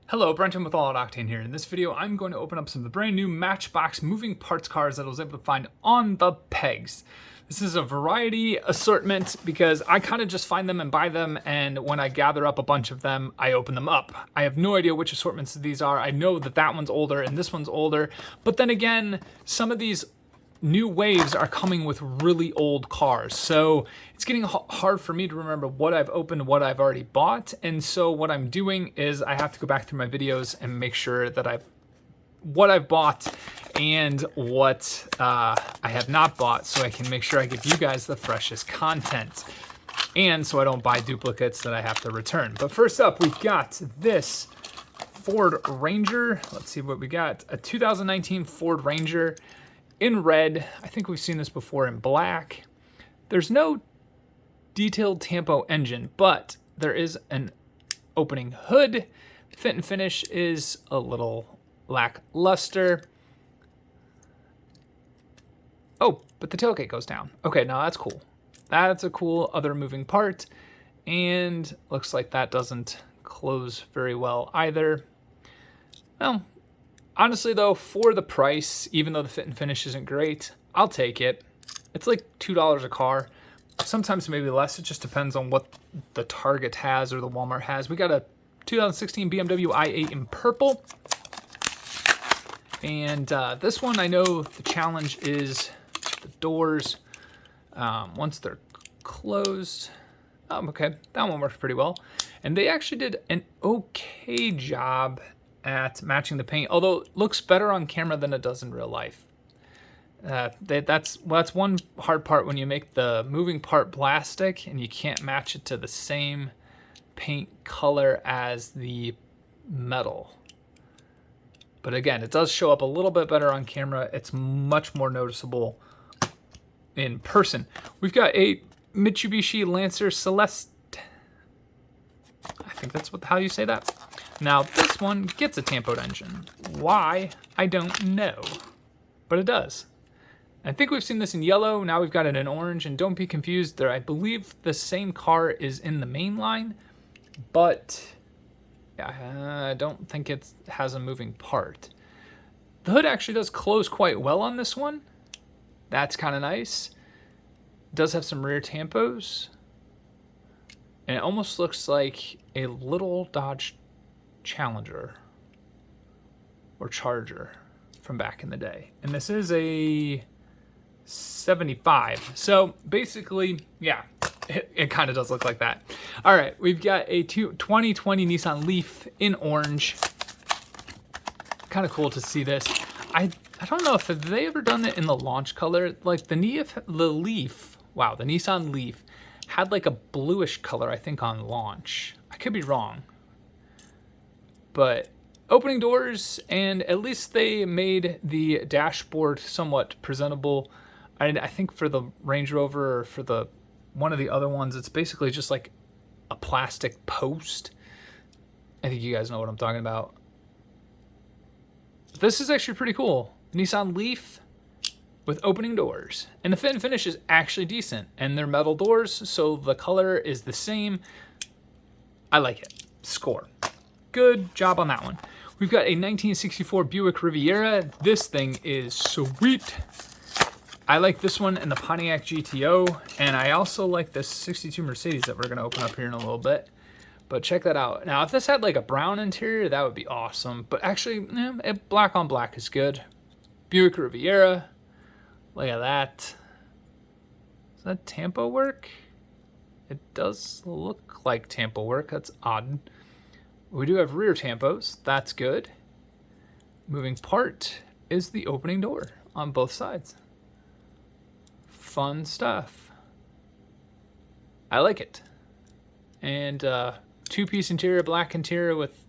Hello, Brenton with All Out Octane here. In this video, I'm going to open up some of the brand new Matchbox Moving Parts cars that I was able to find on the pegs. This is a variety assortment because I kind of just find them and buy them, and when I gather up a bunch of them, I open them up. I have no idea which assortments these are. I know that that one's older and this one's older, but then again, some of these new waves are coming with really old cars, so it's getting hard for me to remember what I've opened, what I've already bought. And so what I'm doing is I have to go back through my videos and make sure that what I've bought and what I have not bought, so I can make sure I give you guys the freshest content, and so I don't buy duplicates that I have to return. But first up, we've got this Ford Ranger. Let's see what we got. A 2019 Ford Ranger in red. I think we've seen this before in black. There's no detailed Tampo engine, but there is an opening hood. Fit and finish is a little lackluster. Oh, but the tailgate goes down. Okay, now that's cool. That's a cool other moving part. And looks like that doesn't close very well either. Well, honestly though, for the price, even though the fit and finish isn't great, I'll take it. It's like $2 a car. Sometimes maybe less. It just depends on what the Target has or the Walmart has. We got a 2016 BMW i8 in purple. And this one, I know the challenge is the doors. Once they're closed. Okay, that one works pretty well. And they actually did an okay job at matching the paint, although it looks better on camera than it does in real life. That's one hard part when you make the moving part plastic and you can't match it to the same paint color as the metal. But again, it does show up a little bit better on camera. It's much more noticeable in person. We've got a Mitsubishi Lancer Celeste. I think that's how you say that. Now this one gets a tampoed engine. Why? I don't know, but it does. I think we've seen this in yellow. Now we've got it in orange, and don't be confused there. I believe the same car is in the main line, but I don't think it has a moving part. The hood actually does close quite well on this one. That's kind of nice. It does have some rear tampos, and it almost looks like a little Dodge Challenger or Charger from back in the day. And this is a 75. So basically, yeah, it kind of does look like that. All right, we've got a 2020 Nissan Leaf in orange. Kind of cool to see this. I don't know if they ever done it in the launch color. Like the Leaf, wow, the Nissan Leaf had like a bluish color, I think, on launch. I could be wrong. But opening doors, and at least they made the dashboard somewhat presentable. I think for the Range Rover or for the one of the other ones, it's basically just like a plastic post. I think you guys know what I'm talking about. This is actually pretty cool. Nissan Leaf with opening doors. And the fit and finish is actually decent. And they're metal doors, so the color is the same. I like it. Score. Good job on that one. We've got a 1964 Buick Riviera. This thing is sweet. I like this one and the Pontiac GTO, and I also like this 62 Mercedes that we're gonna open up here in a little bit. But check that out. Now, if this had like a brown interior, that would be awesome. But actually, black on black is good. Buick Riviera. Look at that. Does that tampo work? It does look like tampo work. That's odd. We do have rear tampos. That's good. Moving part is the opening door on both sides. Fun stuff. I like it. And two-piece interior, black interior with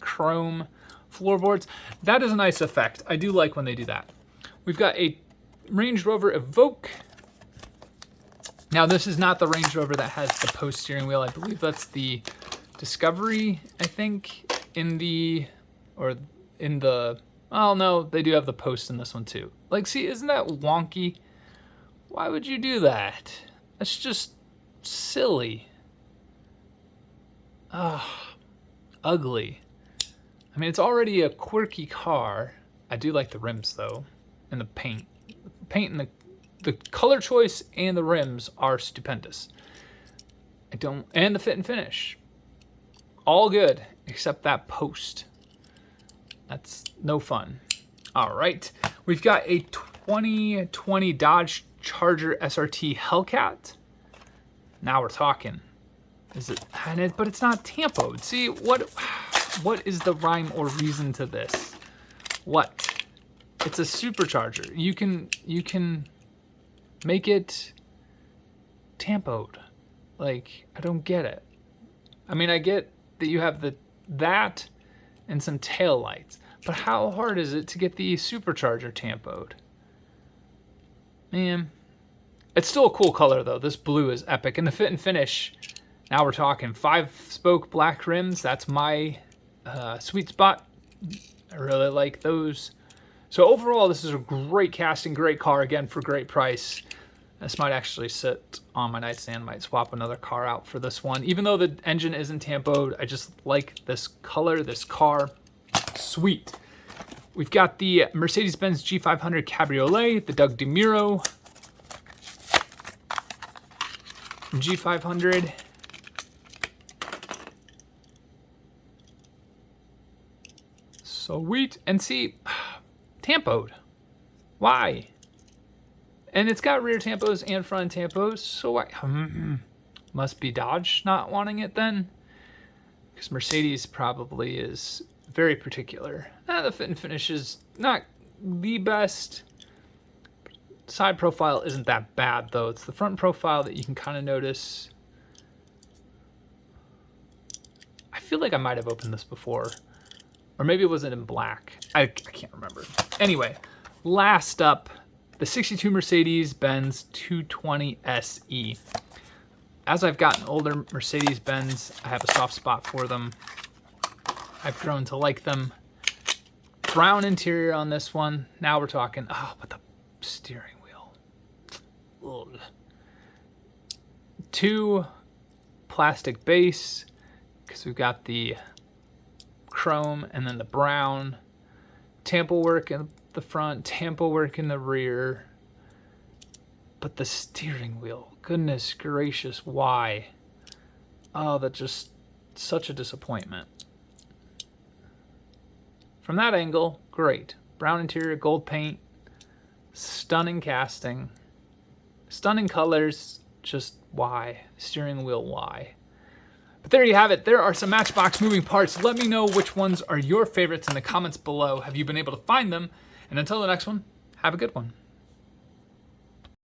chrome floorboards. That is a nice effect. I do like when they do that. We've got a Range Rover Evoque. Now, this is not the Range Rover that has the post steering wheel. I believe that's the Discovery, I think, oh no, they do have the post in this one too. Like, see, isn't that wonky? Why would you do that? That's just silly. Ugly. I mean, it's already a quirky car. I do like the rims though, and the paint. The paint and the color choice and the rims are stupendous. And the fit and finish. All good, except that post. That's no fun. All right, we've got a 2020 Dodge Charger SRT Hellcat. Now we're talking. But it's not tampoed. See, what is the rhyme or reason to this? What? It's a supercharger. You can make it tampoed. Like, I don't get it. I mean, I get that you have that and some tail lights, but how hard is it to get the supercharger tampoed? Man, it's still a cool color though. This blue is epic, and the fit and finish. Now we're talking 5-spoke black rims. That's my sweet spot. I really like those. So overall, this is a great casting, great car, again, for great price. This might actually sit on my nightstand. Might swap another car out for this one. Even though the engine isn't tampoed, I just like this color, this car. Sweet. We've got the Mercedes-Benz G500 Cabriolet, the Doug DeMuro G500. Sweet. And see, tampoed. Why? And it's got rear tampos and front tampos, so why? Must be Dodge not wanting it then? Because Mercedes probably is very particular. The fit and finish is not the best. Side profile isn't that bad though. It's the front profile that you can kind of notice. I feel like I might have opened this before. Or maybe it wasn't in black. I can't remember. Anyway, last up, the 62 Mercedes-Benz 220 SE. As I've gotten older, Mercedes-Benz, I have a soft spot for them. I've grown to like them. Brown interior on this one. Now we're talking, but the steering wheel. Ugh. 2 plastic base, because we've got the chrome and then the brown. Tampo work in the front, tampo work in the rear. But the steering wheel, goodness gracious, why? Oh, that's just such a disappointment. From that angle, great. Brown interior, gold paint, stunning casting, stunning colors, just why? Steering wheel, why? But there you have it. There are some Matchbox moving parts. Let me know which ones are your favorites in the comments below. Have you been able to find them? And until the next one, have a good one.